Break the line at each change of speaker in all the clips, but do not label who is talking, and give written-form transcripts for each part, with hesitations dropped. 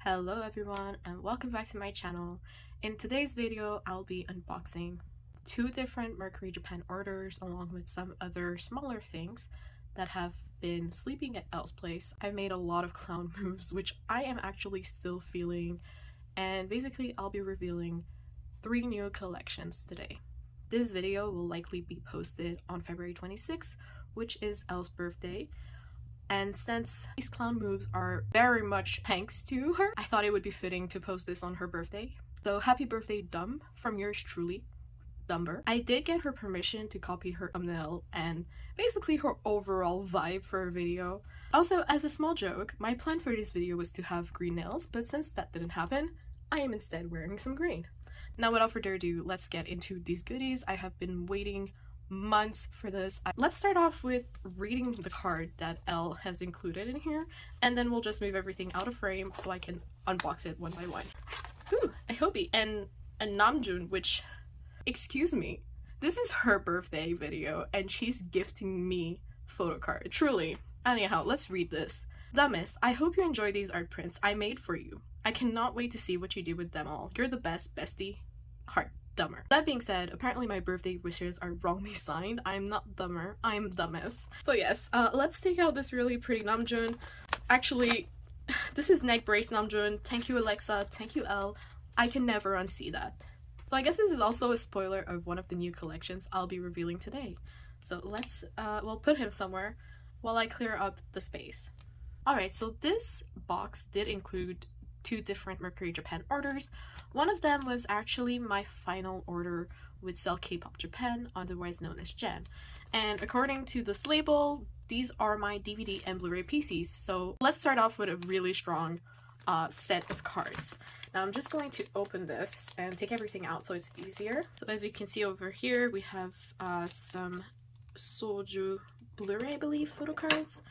Hello everyone and welcome back to my channel. In today's video, I'll be unboxing two different Mercury Japan orders along with some other smaller things that have been sleeping at Elle's place. I've made a lot of clown moves which I am actually still feeling, and basically I'll be revealing 3 new collections today. This video will likely be posted on February 26th, which is Elle's birthday. And since these clown moves are very much thanks to her, I thought it would be fitting to post this on her birthday. So happy birthday, Dumb, from yours truly, Dumber. I did get her permission to copy her thumbnail and basically her overall vibe for a video. Also, as a small joke, my plan for this video was to have green nails, but since that didn't happen, I am instead wearing some green. Now without further ado, let's get into these goodies. I have been waiting months for this. Let's start off with reading the card that Elle has included in here, and then we'll just move everything out of frame so I can unbox it one by one. Ooh, I hope he and Namjoon, which, excuse me, this is her birthday video and she's gifting me photocard. Truly. Anyhow, let's read this. Dumbest, I hope you enjoy these art prints I made for you. I cannot wait to see what you do with them all. You're the best, bestie. Heart. Dumber. That being said, apparently my birthday wishes are wrongly signed. I'm not dumber, I'm dumbest. So yes, let's take out this really pretty Namjoon. Actually, this is neck brace Namjoon. Thank you, Alexa. Thank you, Elle. I can never unsee that. So I guess this is also a spoiler of one of the new collections I'll be revealing today. So let's, we'll put him somewhere while I clear up the space. Alright, so this box did include 2 different Mercury Japan orders. One of them was actually my final order with Cell K-pop Japan, otherwise known as Jen. And according to this label, these are my DVD and Blu-ray PCs. So let's start off with a really strong set of cards. Now I'm just going to open this and take everything out so it's easier. So as we can see over here, we have some Soju Blu-ray, I believe, photo cards.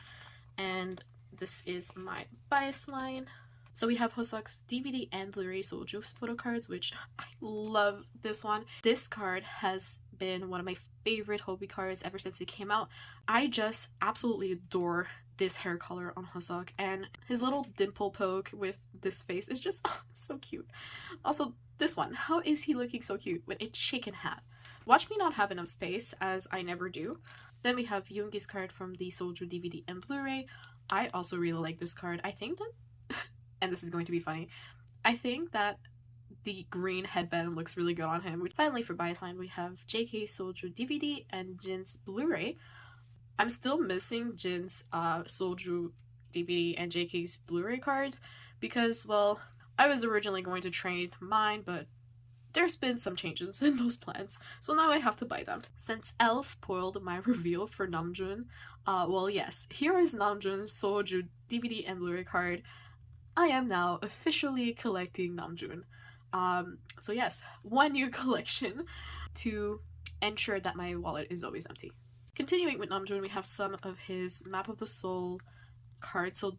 And this is my bias line. So we have Hoseok's DVD and Blu-ray Soju photo cards, which I love this one. This card has been one of my favorite Hobby cards ever since it came out. I just absolutely adore this hair color on Hoseok, and his little dimple poke with this face is just, oh, it's so cute. Also, this one, how is he looking so cute with a chicken hat? Watch me not have enough space, as I never do. Then we have Yoongi's card from the Soju DVD and Blu-ray. I also really like this card. I think that and this is going to be funny, I think that the green headband looks really good on him. Finally, for bias line, we have JK Soju DVD and Jin's Blu-ray. I'm still missing Jin's Soju DVD and JK's Blu-ray cards because, well, I was originally going to trade mine, but there's been some changes in those plans, so now I have to buy them. Since Elle spoiled my reveal for Namjoon, well, yes, here is Namjoon's Soju DVD and Blu-ray card. I am now officially collecting Namjoon. So yes, one new collection to ensure that my wallet is always empty. Continuing with Namjoon, we have some of his Map of the Soul cards. So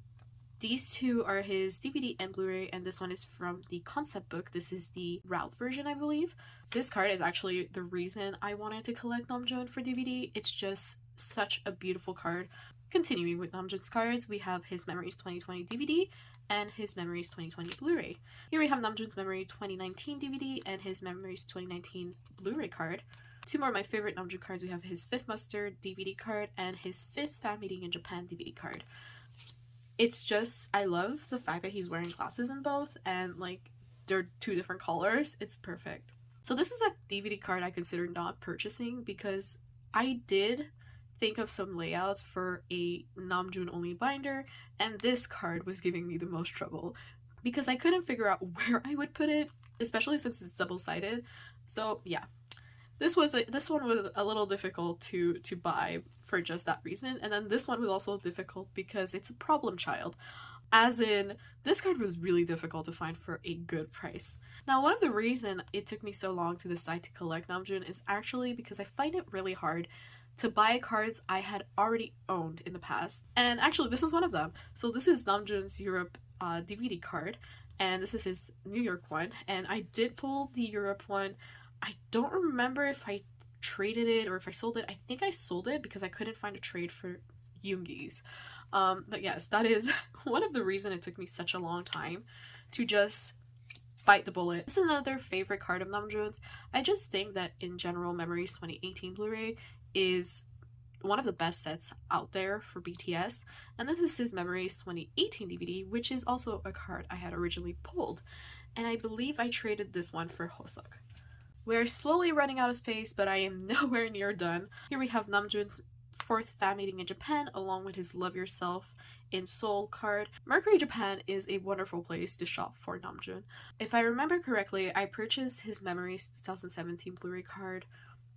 these 2 are his DVD and Blu-ray, and this one is from the concept book. This is the Route version, I believe. This card is actually the reason I wanted to collect Namjoon for DVD. It's just such a beautiful card. Continuing with Namjoon's cards, we have his Memories 2020 DVD and his Memories 2020 Blu-ray. Here we have Namjoon's Memory 2019 DVD and his Memories 2019 Blu-ray card. 2 more of my favorite Namjoon cards. We have his 5th Muster DVD card and his 5th Fan Meeting in Japan DVD card. It's just, I love the fact that he's wearing glasses in both, and like they're 2 different colors. It's perfect. So this is a DVD card I consider not purchasing because I did think of some layouts for a Namjoon only binder, and this card was giving me the most trouble because I couldn't figure out where I would put it, especially since it's double-sided. So yeah, this one was a little difficult to buy for just that reason. And then this one was also difficult because it's a problem child, as in this card was really difficult to find for a good price. Now, one of the reasons it took me so long to decide to collect Namjoon is actually because I find it really hard to buy cards I had already owned in the past. And actually, this is one of them. So this is Namjoon's Europe DVD card, and this is his New York one. And I did pull the Europe one. I don't remember if I traded it or if I sold it. I think I sold it because I couldn't find a trade for Yoongi's. But yes, that is one of the reasons it took me such a long time to just bite the bullet. This is another favorite card of Namjoon's. I just think that in general, Memories 2018 Blu-ray is one of the best sets out there for BTS, and this is his Memories 2018 DVD, which is also a card I had originally pulled, and I believe I traded this one for Hosok. We're slowly running out of space, but I am nowhere near done. Here we have Namjoon's fourth fan meeting in Japan, along with his Love Yourself in Seoul card. Mercari Japan is a wonderful place to shop for Namjoon. If I remember correctly, I purchased his Memories 2017 Blu-ray card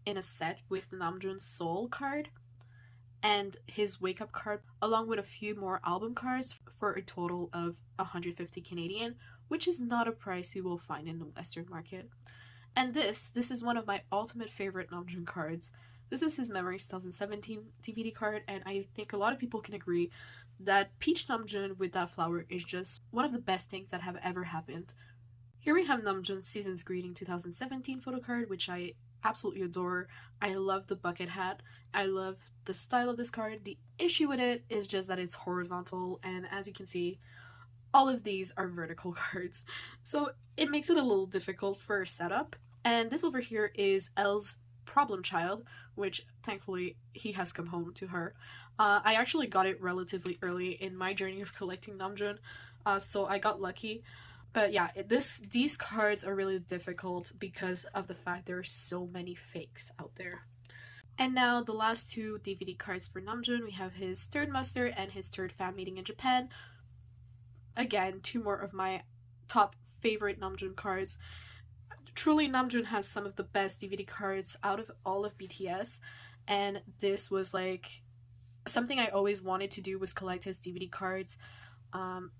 in a set with Namjoon's Seoul card and his Wake Up card, along with a few more album cards for a total of 150 Canadian, which is not a price you will find in the Western market. And this is one of my ultimate favorite Namjoon cards. This is his Memories 2017 DVD card, and I think a lot of people can agree that Peach Namjoon with that flower is just one of the best things that have ever happened. Here we have Namjoon's Season's Greeting 2017 photo card, which I absolutely adore. I love the bucket hat. I love the style of this card. The issue with it is just that it's horizontal, and as you can see, all of these are vertical cards. So it makes it a little difficult for setup. And this over here is Elle's problem child, which thankfully he has come home to her. I actually got it relatively early in my journey of collecting Namjoon, so I got lucky. But yeah, these cards are really difficult because of the fact there are so many fakes out there. And now the last two DVD cards for Namjoon. We have his third muster and his third fan meeting in Japan. Again, two more of my top favorite Namjoon cards. Truly, Namjoon has some of the best DVD cards out of all of BTS, and this was like something I always wanted to do, was collect his DVD cards.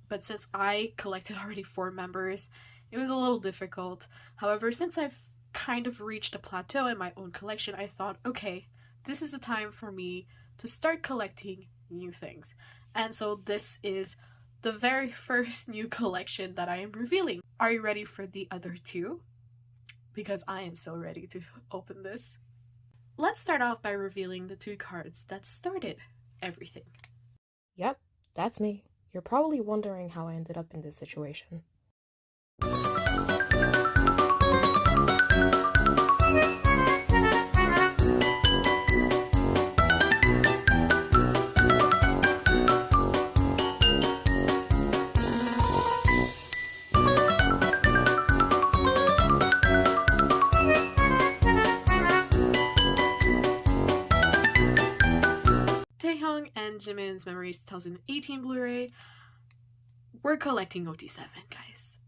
But since I collected already 4 members, it was a little difficult. However, since I've kind of reached a plateau in my own collection, I thought, okay, this is the time for me to start collecting new things. And so this is the very first new collection that I am revealing. Are you ready for the other 2? Because I am so ready to open this. Let's start off by revealing the 2 cards that started everything.
Yep, that's me. You're probably wondering how I ended up in this situation.
Taehyung and Jimin's Memories 2018 Blu-ray. We're collecting OT7, guys.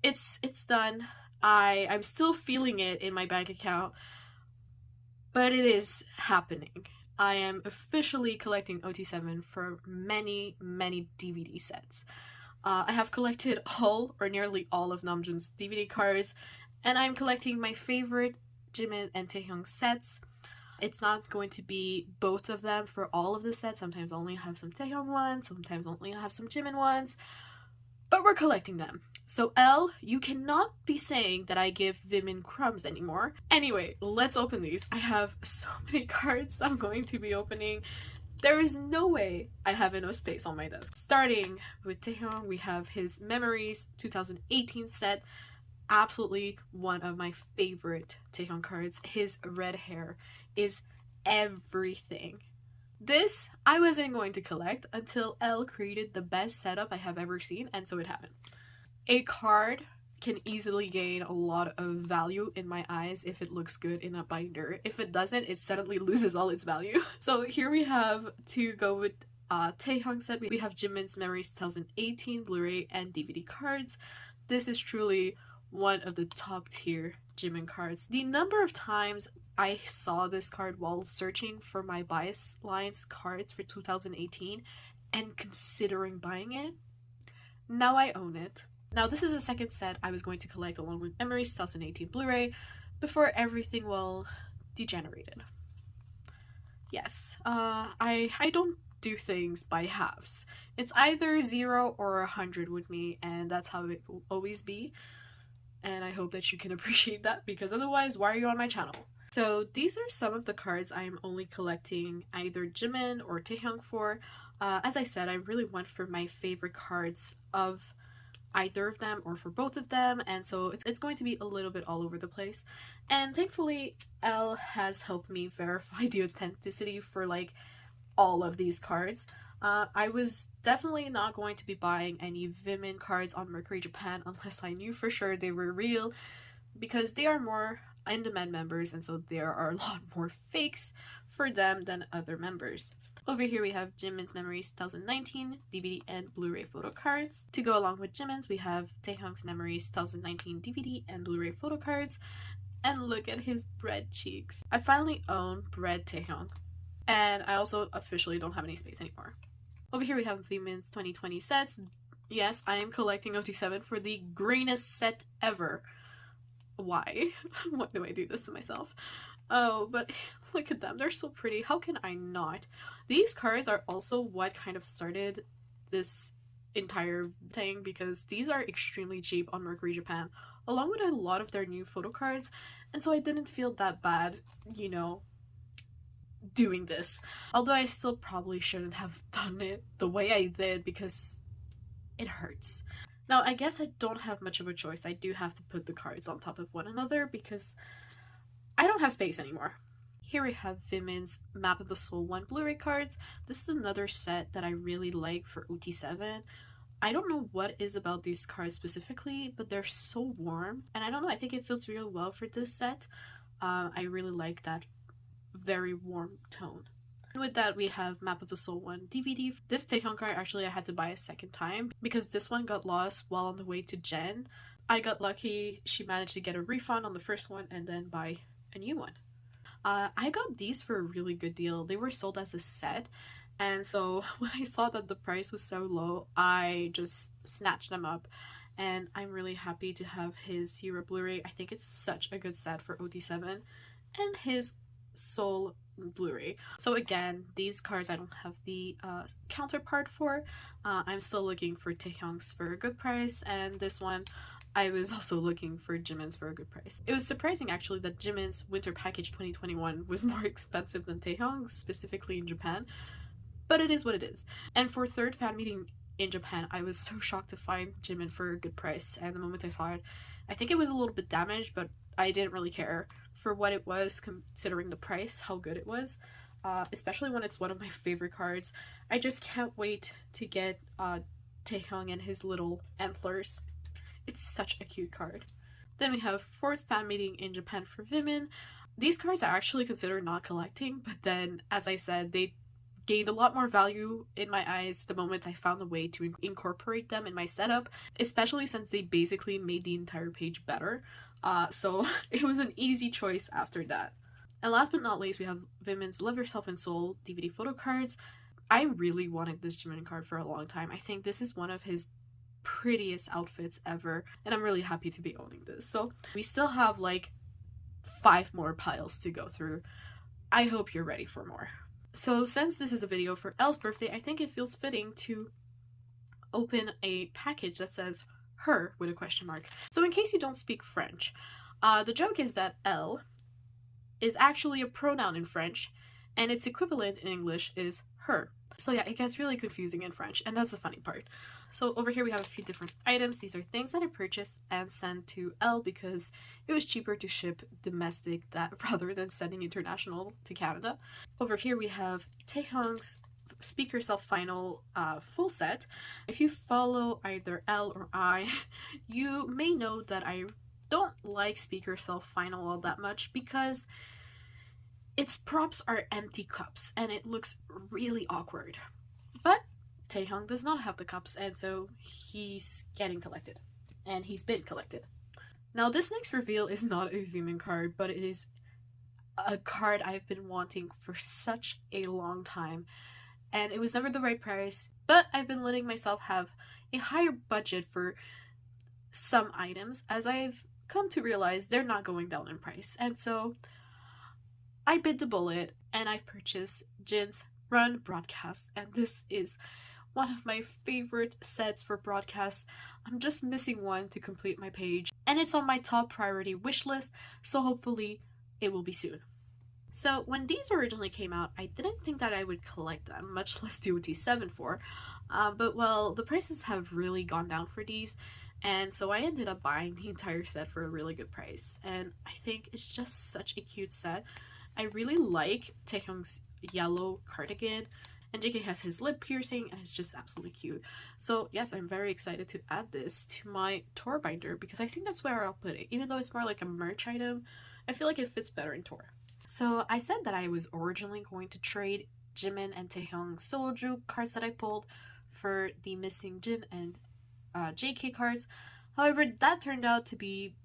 It's done. I'm still feeling it in my bank account, but it is happening. I am officially collecting OT7 for many, many DVD sets. I have collected all or nearly all of Namjoon's DVD cards, and I'm collecting my favorite Jimin and Taehyung sets. It's not going to be both of them for all of the sets. Sometimes I only have some Taehyung ones, sometimes I only have some Jimin ones, but we're collecting them. So Elle, you cannot be saying that I give Vimin crumbs anymore. Anyway, let's open these. I have so many cards I'm going to be opening. There is no way I have enough space on my desk. Starting with Taehyung, we have his Memories 2018 set. Absolutely one of my favorite Taehyung cards. His red hair is everything. This I wasn't going to collect until Elle created the best setup I have ever seen, and so it happened. A card can easily gain a lot of value in my eyes if it looks good in a binder. If it doesn't, it suddenly loses all its value. So here we have, to go with Taehyung set, we have Jimin's Memories 2018 Blu-ray and DVD cards. This is truly one of the top tier Jimin cards. The number of times I saw this card while searching for my bias lines cards for 2018 and considering buying it, now I own it. Now this is the second set I was going to collect along with Memories 2018 Blu-ray before everything, well, degenerated. Yes, I don't do things by halves. It's either 0 or 100 with me, and that's how it will always be. And I hope that you can appreciate that, because otherwise, why are you on my channel? So these are some of the cards I am only collecting either Jimin or Taehyung for. As I said, I really went for my favorite cards of either of them or for both of them, and so it's going to be a little bit all over the place. And thankfully, Elle has helped me verify the authenticity for like all of these cards. I was definitely not going to be buying any Vimin cards on Mercari Japan unless I knew for sure they were real, because they are more in-demand members, and so there are a lot more fakes for them than other members. Over here we have Jimin's Memories 2019 DVD and Blu-ray photo cards. To go along with Jimin's, we have Taehyung's Memories 2019 DVD and Blu-ray photo cards. And look at his bread cheeks. I finally own bread Taehyung, and I also officially don't have any space anymore. Over here we have Vimin's 2020 sets. Yes, I am collecting OT7 for the greenest set ever. Why? Why do I do this to myself? Oh, but look at them. They're so pretty. How can I not? These cards are also what kind of started this entire thing, because these are extremely cheap on Mercari Japan, along with a lot of their new photo cards, and so I didn't feel that bad, you know, doing this. Although I still probably shouldn't have done it the way I did because it hurts. Now, I guess I don't have much of a choice. I do have to put the cards on top of one another because I don't have space anymore. Here we have Vimin's Map of the Soul 1 Blu-ray cards. This is another set that I really like for OT7. I don't know what is about these cards specifically, but they're so warm, and I don't know, I think it feels really well for this set. I really like that very warm tone. And with that, we have Map of the Soul 1 DVD. This Taehyung card, actually, I had to buy a second time because this one got lost while on the way to Jen. I got lucky. She managed to get a refund on the first one and then buy a new one. I got these for a really good deal. They were sold as a set, and so when I saw that the price was so low, I just snatched them up, and I'm really happy to have his Hero Blu-ray. I think it's such a good set for OT7, and his Soul Blu-ray. So again, these cards I don't have the counterpart for. I'm still looking for Taehyung's for a good price, and this one I was also looking for Jimin's for a good price. It was surprising actually that Jimin's Winter Package 2021 was more expensive than Taehyung's, specifically in Japan, but it is what it is. And for third fan meeting in Japan, I was so shocked to find Jimin for a good price, and the moment I saw it, I think it was a little bit damaged, but I didn't really care for what it was, considering the price, how good it was, especially when it's one of my favorite cards. I just can't wait to get Taehyung and his little antlers. It's such a cute card. Then we have fourth fan meeting in Japan for Vimin. These cards are actually considered not collecting, but then, as I said, they gained a lot more value in my eyes the moment I found a way to incorporate them in my setup, especially since they basically made the entire page better. So it was an easy choice after that. And last but not least, we have Vimin's Love Yourself and Soul DVD photo cards. I really wanted this Jimin card for a long time. I think this is one of his prettiest outfits ever, and I'm really happy to be owning this. So we still have like 5 more piles to go through. I hope you're ready for more. So since this is a video for Elle's birthday, I think it feels fitting to open a package that says her with a question mark. So in case you don't speak French, the joke is that Elle is actually a pronoun in French, and its equivalent in English is her. So yeah, it gets really confusing in French, and that's the funny part. So over here we have a few different items. These are things that I purchased and sent to Elle because it was cheaper to ship domestic rather than sending international to Canada. Over here we have Taehyung's Speak Yourself Final full set. If you follow either Elle or I, you may know that I don't like Speak Yourself Final all that much because its props are empty cups and it looks really awkward. But Taehyung does not have the cups, and so he's getting collected. And he's been collected. Now this next reveal is not a Vimin card, but it is a card I've been wanting for such a long time. And it was never the right price, but I've been letting myself have a higher budget for some items, as I've come to realize they're not going down in price. And so I bit the bullet and I've purchased Jin's Run Broadcast, and this is one of my favorite sets for broadcast. I'm just missing one to complete my page, and it's on my top priority wish list, so hopefully it will be soon. So when these originally came out, I didn't think that I would collect them, much less do OT7 for. But well, the prices have really gone down for these, and so I ended up buying the entire set for a really good price. And I think it's just such a cute set. I really like Taehyung's yellow cardigan, and JK has his lip piercing, and it's just absolutely cute. So yes, I'm very excited to add this to my tour binder because I think that's where I'll put it. Even though it's more like a merch item, I feel like it fits better in tour. So I said that I was originally going to trade Jimin and Taehyung Soju cards that I pulled for the missing Jin and JK cards. However, that turned out to be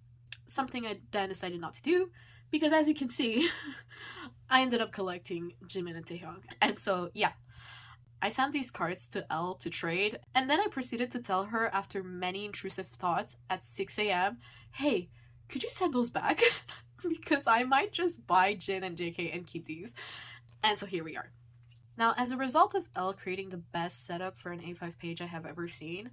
something I then decided not to do because, as you can see, I ended up collecting Jimin and Taehyung. And so, yeah, I sent these cards to Elle to trade, and then I proceeded to tell her after many intrusive thoughts at 6 a.m., hey, could you send those back? Because I might just buy Jin and JK and keep these. And so here we are. Now, as a result of Elle creating the best setup for an A5 page I have ever seen,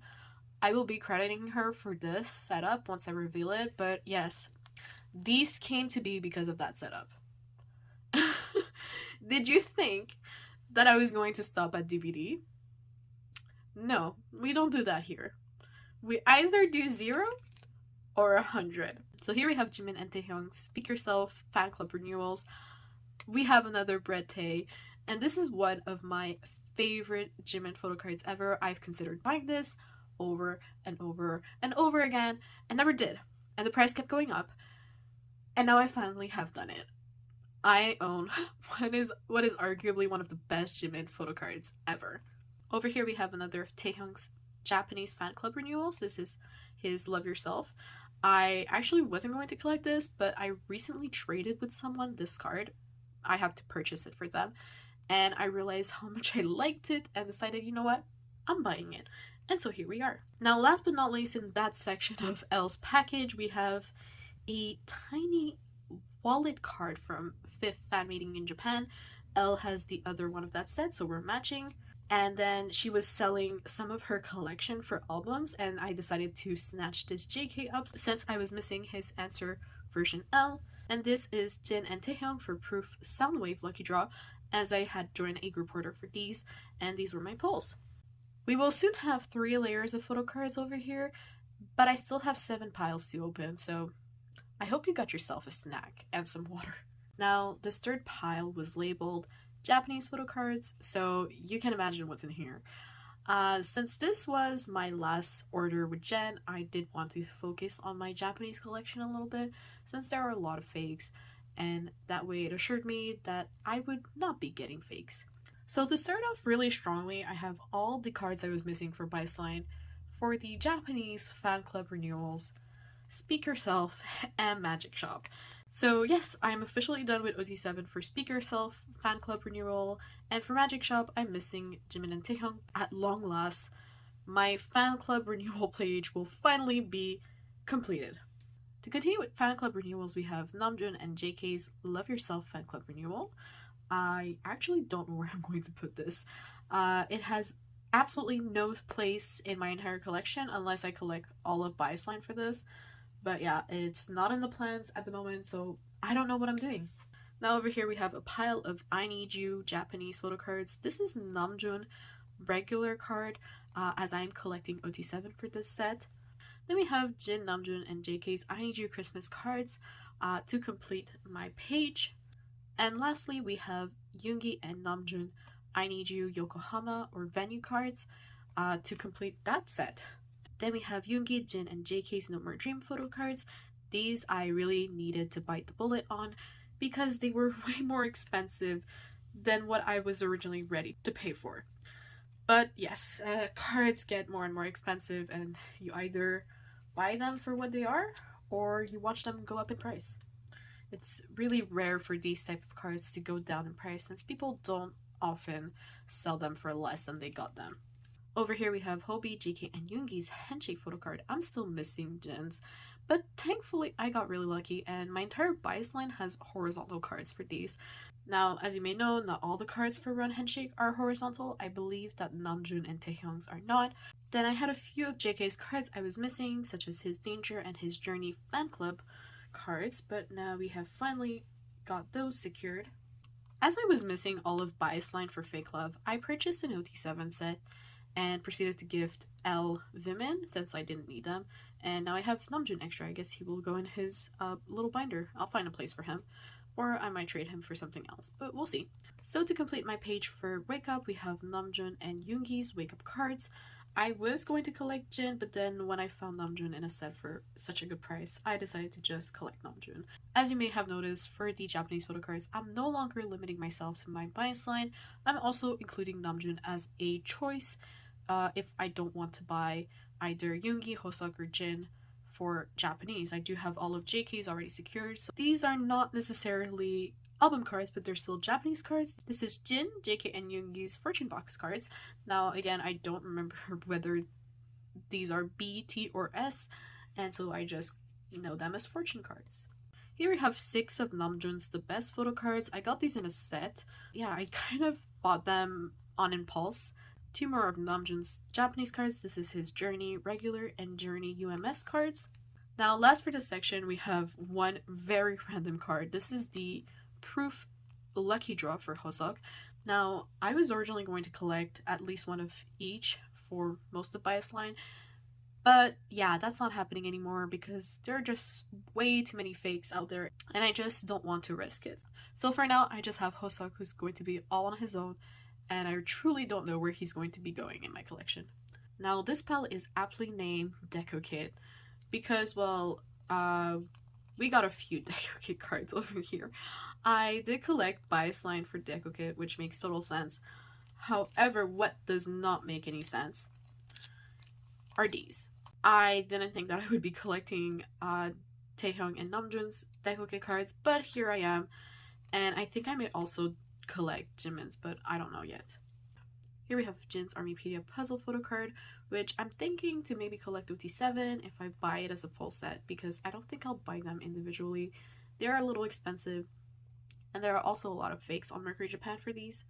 I will be crediting her for this setup once I reveal it, but yes, these came to be because of that setup. Did you think that I was going to stop at DVD? No, we don't do that here. We either do 0 or 100. So here we have Jimin and Taehyung Speak Yourself fan club renewals. We have another Bread Tay, and this is one of my favorite Jimin photo cards ever. I've considered buying this over and over and over again and never did. And the price kept going up. And now I finally have done it. I own what is arguably one of the best Jimin photo cards ever. Over here we have another of Taehyung's Japanese fan club renewals. This is his Love Yourself. I actually wasn't going to collect this, but I recently traded with someone this card. I have to purchase it for them. And I realized how much I liked it and decided, you know what? I'm buying it. And so here we are. Now, last but not least, in that section of Elle's package, we have a tiny wallet card from 5th fan meeting in Japan. Elle has the other one of that set, so we're matching. And then she was selling some of her collection for albums, and I decided to snatch this JK up since I was missing his answer version Elle. And this is Jin and Taehyung for Proof Soundwave Lucky Draw, as I had joined a group order for these, and these were my pulls. We will soon have 3 layers of photo cards over here, but I still have 7 piles to open, so I hope you got yourself a snack and some water. Now, this third pile was labeled Japanese photo cards, so you can imagine what's in here. Since this was my last order with Jen, I did want to focus on my Japanese collection a little bit, since there are a lot of fakes, and that way it assured me that I would not be getting fakes. So to start off really strongly, I have all the cards I was missing for Baseline for the Japanese fan club renewals, Speak Yourself, and Magic Shop. So yes, I'm officially done with OT7 for Speak Yourself, fan club renewal, and for Magic Shop, I'm missing Jimin and Taehyung at long last. My fan club renewal page will finally be completed. To continue with fan club renewals, we have Namjoon and JK's Love Yourself fan club renewal. I actually don't know where I'm going to put this. It has absolutely no place in my entire collection unless I collect all of Baseline for this. But yeah, it's not in the plans at the moment, so I don't know what I'm doing. Now over here we have a pile of I Need You Japanese photo cards. This is Namjoon regular card, as I'm collecting OT7 for this set. Then we have Jin, Namjoon, and JK's I Need You Christmas cards to complete my page. And lastly, we have Yoongi and Namjoon I Need You Yokohama or venue cards to complete that set. Then we have Yoongi, Jin, and JK's No More Dream photo cards. These I really needed to bite the bullet on because they were way more expensive than what I was originally ready to pay for. But yes, cards get more and more expensive, and you either buy them for what they are or you watch them go up in price. It's really rare for these type of cards to go down in price since people don't often sell them for less than they got them. Over here we have Hobie, JK, and Yoongi's handshake photo card. I'm still missing Jin's, but thankfully I got really lucky and my entire bias line has horizontal cards for these. Now, as you may know, not all the cards for Run Handshake are horizontal. I believe that Namjoon and Taehyung's are not. Then I had a few of JK's cards I was missing, such as his Danger and his Journey fan club cards, but now we have finally got those secured. As I was missing all of Bias line for Fake Love, I purchased an OT7 set and proceeded to gift Elle Vimin since I didn't need them. And now I have Namjoon extra. I guess he will go in his little binder. I'll find a place for him. Or I might trade him for something else, but we'll see. So to complete my page for Wake Up, we have Namjoon and Yoongi's Wake Up cards. I was going to collect Jin, but then when I found Namjoon in a set for such a good price, I decided to just collect Namjoon. As you may have noticed, for the Japanese photo cards, I'm no longer limiting myself to my bias line. I'm also including Namjoon as a choice if I don't want to buy either Yoongi, Hoseok, or Jin for Japanese. I do have all of JK's already secured, so these are not necessarily album cards, but they're still Japanese cards. This is Jin, JK, and Yoongi's Fortune Box cards. Now, again, I don't remember whether these are B, T, or S, and so I just know them as Fortune cards. Here we have 6 of Namjoon's The Best photo cards. I got these in a set. Yeah, I kind of bought them on impulse. 2 more of Namjoon's Japanese cards. This is his Journey Regular and Journey UMS cards. Now, last for this section, we have one very random card. This is the Proof Lucky Draw for Hoseok. Now, I was originally going to collect at least one of each for most of Bias line, but yeah, that's not happening anymore because there are just way too many fakes out there, and I just don't want to risk it. So for now, I just have Hoseok, who's going to be all on his own, and I truly don't know where he's going to be going in my collection. Now, this palette is aptly named Deco Kit because, well, we got a few Deco Kit cards over here. I did collect Bias Line for Deco Kit, which makes total sense. However, what does not make any sense are these. I didn't think that I would be collecting Taehyung and Namjoon's Deco Kit cards, but here I am. And I think I may also collect Jimin's, but I don't know yet. Here we have Jin's Armypedia puzzle photo card, which I'm thinking to maybe collect OT7 if I buy it as a full set, because I don't think I'll buy them individually. They are a little expensive, and there are also a lot of fakes on Mercari Japan for these.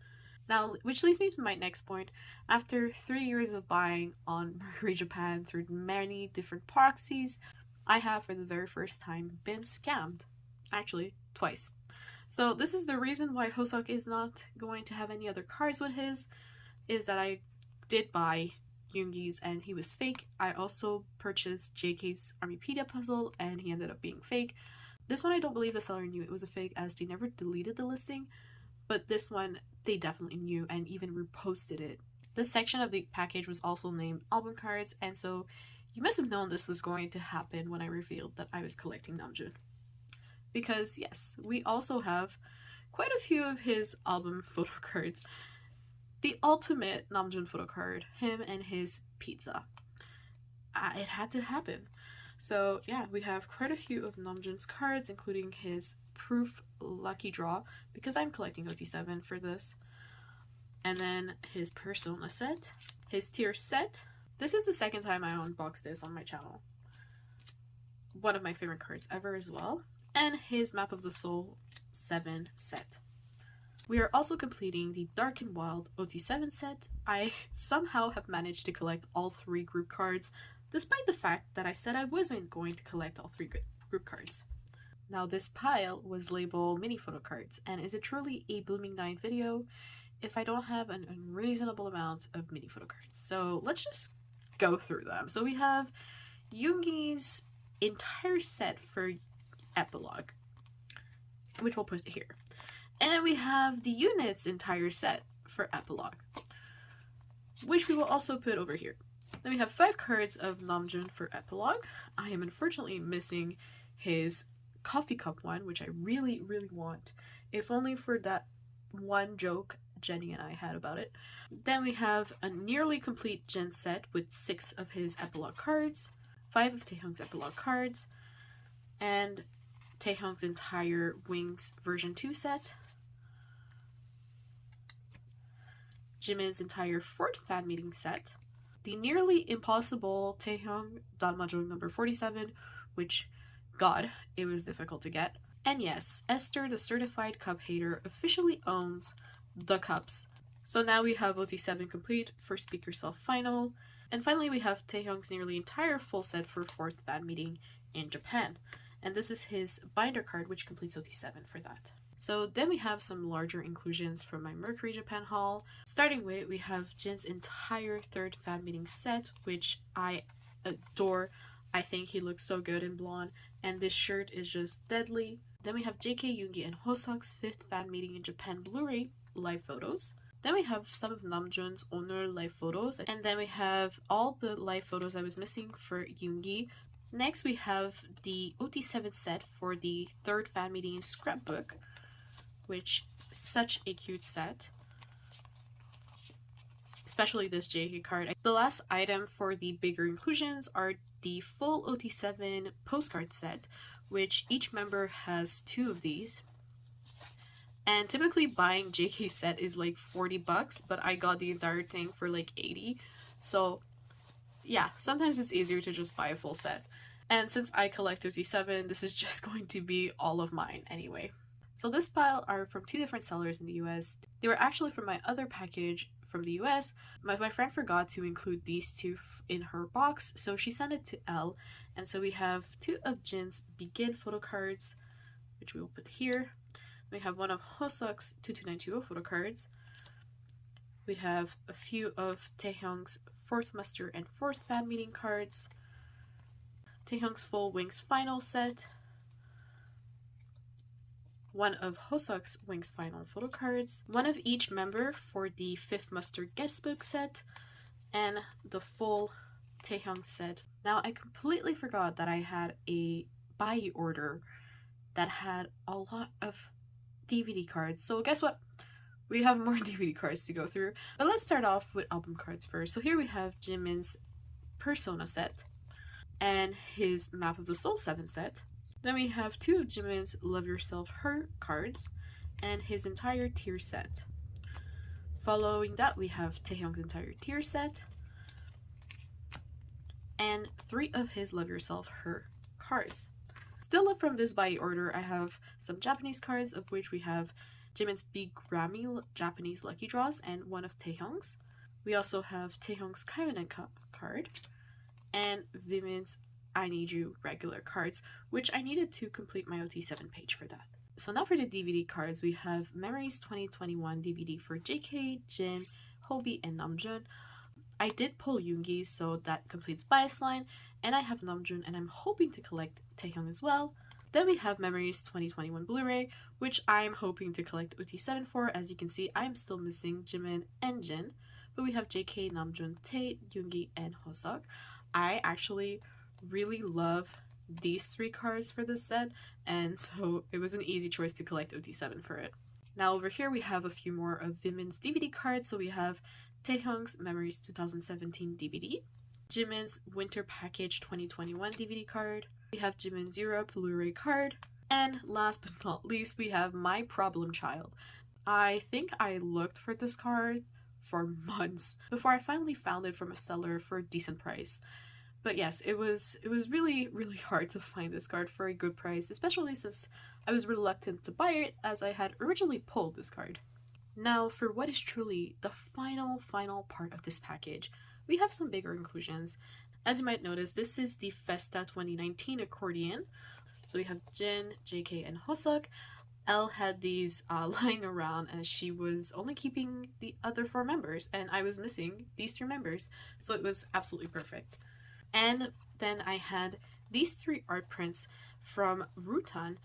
Now, which leads me to my next point. After 3 years of buying on Mercari Japan through many different proxies, I have for the very first time been scammed. Actually, twice. So this is the reason why Hoseok is not going to have any other cards with his, is that I did buy Yoongi's and he was fake. I also purchased JK's Armypedia puzzle and he ended up being fake. This one I don't believe the seller knew it was a fake, as they never deleted the listing, but this one they definitely knew and even reposted it. This section of the package was also named album cards, and so you must have known this was going to happen when I revealed that I was collecting Namjoon. Because yes, we also have quite a few of his album photo cards. The ultimate Namjoon photo card, him and his pizza. It had to happen. So yeah, we have quite a few of Namjoon's cards, including his Proof Lucky Draw, because I'm collecting OT7 for this. And then his Persona set, his Tier set. This is the second time I unboxed this on my channel. One of my favorite cards ever as well. And his Map of the Soul 7 set. We are also completing the Dark and Wild OT7 set. I somehow have managed to collect all 3 group cards, despite the fact that I said I wasn't going to collect all 3 group cards. Now, this pile was labeled mini photo cards, and is it truly a Blooming 9 video if I don't have an unreasonable amount of mini photo cards? So let's just go through them. So we have Yoongi's entire set for Epilogue, which we'll put here. And then we have the Unit's entire set for Epilogue, which we will also put over here. Then we have 5 cards of Namjoon for Epilogue. I am unfortunately missing his coffee cup one, which I really, really want, if only for that one joke Jenny and I had about it. Then we have a nearly complete Jin set with 6 of his Epilogue cards, 5 of Taehyung's Epilogue cards, and Taehyung's entire Wings version 2 set, Jimin's entire 4th fan meeting set, the nearly impossible Taehyung Dalmajong number 47, which, God, it was difficult to get. And yes, Esther, the certified cup hater, officially owns the cups. So now we have OT7 complete for Speak Yourself Final. And finally we have Taehyung's nearly entire full set for 4th fan meeting in Japan. And this is his binder card, which completes OT7 for that. So then we have some larger inclusions from my Mercari Japan haul. Starting with, we have Jin's entire third fan meeting set, which I adore. I think he looks so good in blonde, and this shirt is just deadly. Then we have JK, Yoongi, and Hoseok's fifth fan meeting in Japan Blu-ray live photos. Then we have some of Namjoon's owner live photos, and then we have all the live photos I was missing for Yoongi. Next, we have the OT7 set for the third fan meeting scrapbook, which is such a cute set, especially this JK card. The last item for the bigger inclusions are the full OT7 postcard set, which each member has 2 of these. And typically buying JK set is like 40 bucks, but I got the entire thing for like 80. So yeah, sometimes it's easier to just buy a full set. And since I collect OT7, this is just going to be all of mine anyway. So this pile are from 2 different sellers in the US. They were actually from my other package from the US. My friend forgot to include these 2 in her box, so she sent it to Elle. And so we have 2 of Jin's Begin photo cards, which we will put here. We have one of Hoseok's 22920 photo cards. We have a few of Taehyung's 4th muster and 4th fan meeting cards. Taehyung's full Wings final set. One of Hoseok's Wings final photo cards. One of each member for the 5th muster guestbook set. And the full Taehyung set. Now I completely forgot that I had a buy order that had a lot of DVD cards. So guess what? We have more DVD cards to go through. But let's start off with album cards first. So here we have Jimin's Persona set and his Map of the Soul 7 set. Then we have 2 of Jimin's Love Yourself Her cards and his entire tier set. Following that, we have Taehyung's entire tier set and 3 of his Love Yourself Her cards. Still up from this buy order, I have some Japanese cards, of which we have Jimin's Big Grammy Japanese Lucky Draws and one of Taehyung's. We also have Taehyung's Kaiyonen card and Vimin's I Need You regular cards, which I needed to complete my OT7 page for that. So now for the DVD cards, we have Memories 2021 DVD for JK, Jin, Hobi, and Namjoon. I did pull Yoongi, so that completes Bias Line, and I have Namjoon, and I'm hoping to collect Taehyung as well. Then we have Memories 2021 Blu-ray, which I'm hoping to collect OT7 for. As you can see, I'm still missing Jimin and Jin, but we have JK, Namjoon, Tae, Yoongi, and Hoseok. I actually really love these 3 cards for this set, and so it was an easy choice to collect OT7 for it. Now over here we have a few more of Vimin's DVD cards. So we have Taehyung's Memories 2017 DVD, Jimin's Winter Package 2021 DVD card, we have Jimin's Europe Blu-ray card, and last but not least we have My Problem Child. I think I looked for this card for months before I finally found it from a seller for a decent price. But yes, it was really hard to find this card for a good price, especially since I was reluctant to buy it as I had originally pulled this card. Now for what is truly the final part of this package, we have some bigger inclusions. As you might notice, this is the Festa 2019 accordion. So we have Jin, JK, and Hoseok. Elle had these lying around as she was only keeping the other 4 members, and I was missing these 3 members, so it was absolutely perfect. And then I had these 3 art prints from Rutan.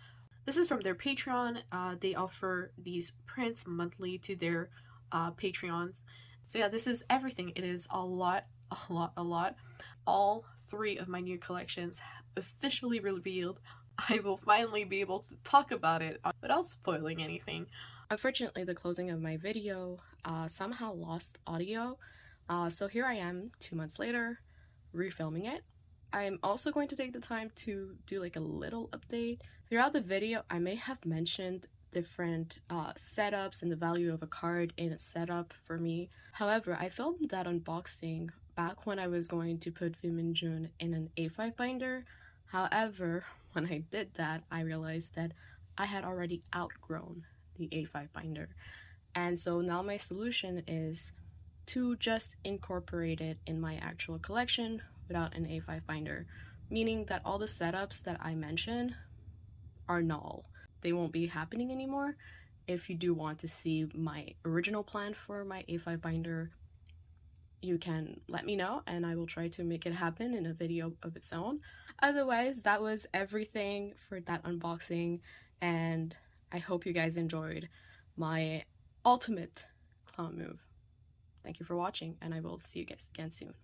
This is from their Patreon. They offer these prints monthly to their Patreons. So yeah, this is everything. It is a lot. All 3 of my new collections officially revealed. I will finally be able to talk about it without spoiling anything.
Unfortunately, the closing of my video somehow lost audio, so here I am 2 months later, refilming it. I'm also going to take the time to do like a little update. Throughout the video, I may have mentioned different setups and the value of a card in a setup for me. However, I filmed that unboxing back when I was going to put Namjoon in an A5 binder. However, when I did that, I realized that I had already outgrown the A5 binder. And so now my solution is to just incorporate it in my actual collection without an A5 binder, meaning that all the setups that I mentioned are null. they won't be happening anymore. If you do want to see my original plan for my A5 binder, you can let me know and I will try to make it happen in a video of its own. Otherwise, that was everything for that unboxing, and I hope you guys enjoyed my ultimate clown move. Thank you for watching, and I will see you guys again soon.